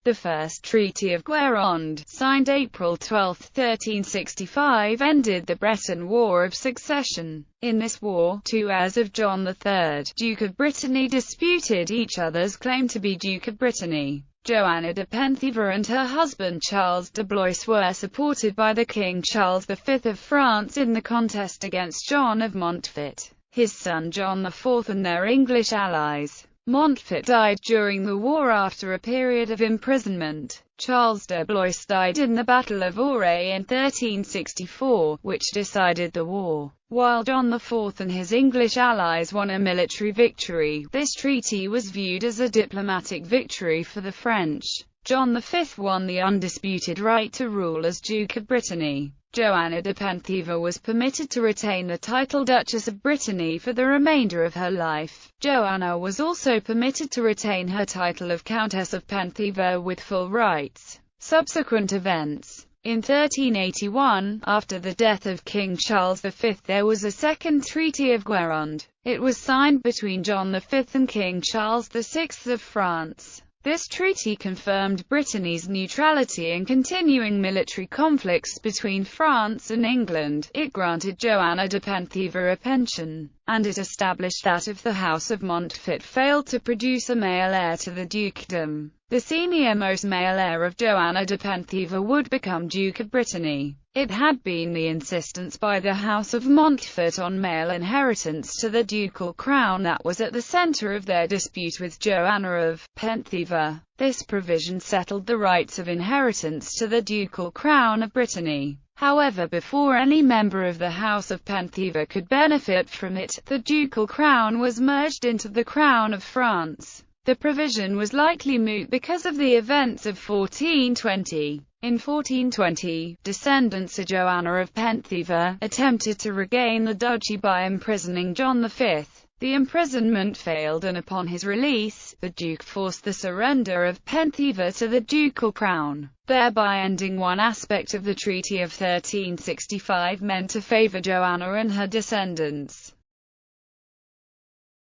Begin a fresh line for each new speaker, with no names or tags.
The First Treaty of Guérande, signed April 12, 1365, ended the Breton War of Succession. In this war, two heirs of John III, Duke of Brittany, disputed each other's claim to be Duke of Brittany. Joanna de Penthièvre and her husband Charles de Blois were supported by the King Charles V of France in the contest against John of Montfort, his son John IV, and their English allies. Montfort died during the war after a period of imprisonment. Charles de Blois died in the Battle of Auray in 1364, which decided the war, while John IV and his English allies won a military victory. This treaty was viewed as a diplomatic victory for the French. John V won the undisputed right to rule as Duke of Brittany. Joanna de Penthièvre was permitted to retain the title Duchess of Brittany for the remainder of her life. Joanna was also permitted to retain her title of Countess of Penthièvre with full rights. Subsequent events. In 1381, after the death of King Charles V, there was a second Treaty of Guérande. It was signed between John V and King Charles VI of France. This treaty confirmed Brittany's neutrality in continuing military conflicts between France and England. It granted Joanna de Penthièvre a pension, and it established that if the House of Montfort failed to produce a male heir to the dukedom, the senior-most male heir of Joanna de Penthièvre would become Duke of Brittany. It had been the insistence by the House of Montfort on male inheritance to the ducal crown that was at the centre of their dispute with Joanna of Penthièvre. This provision settled the rights of inheritance to the ducal crown of Brittany. However, before any member of the House of Penthièvre could benefit from it, the ducal crown was merged into the crown of France. The provision was likely moot because of the events of 1420. In 1420, descendants of Joanna of Penthièvre attempted to regain the duchy by imprisoning John V. The imprisonment failed, and upon his release, the Duke forced the surrender of Penthièvre to the ducal crown, thereby ending one aspect of the Treaty of 1365 meant to favour Joanna and her descendants.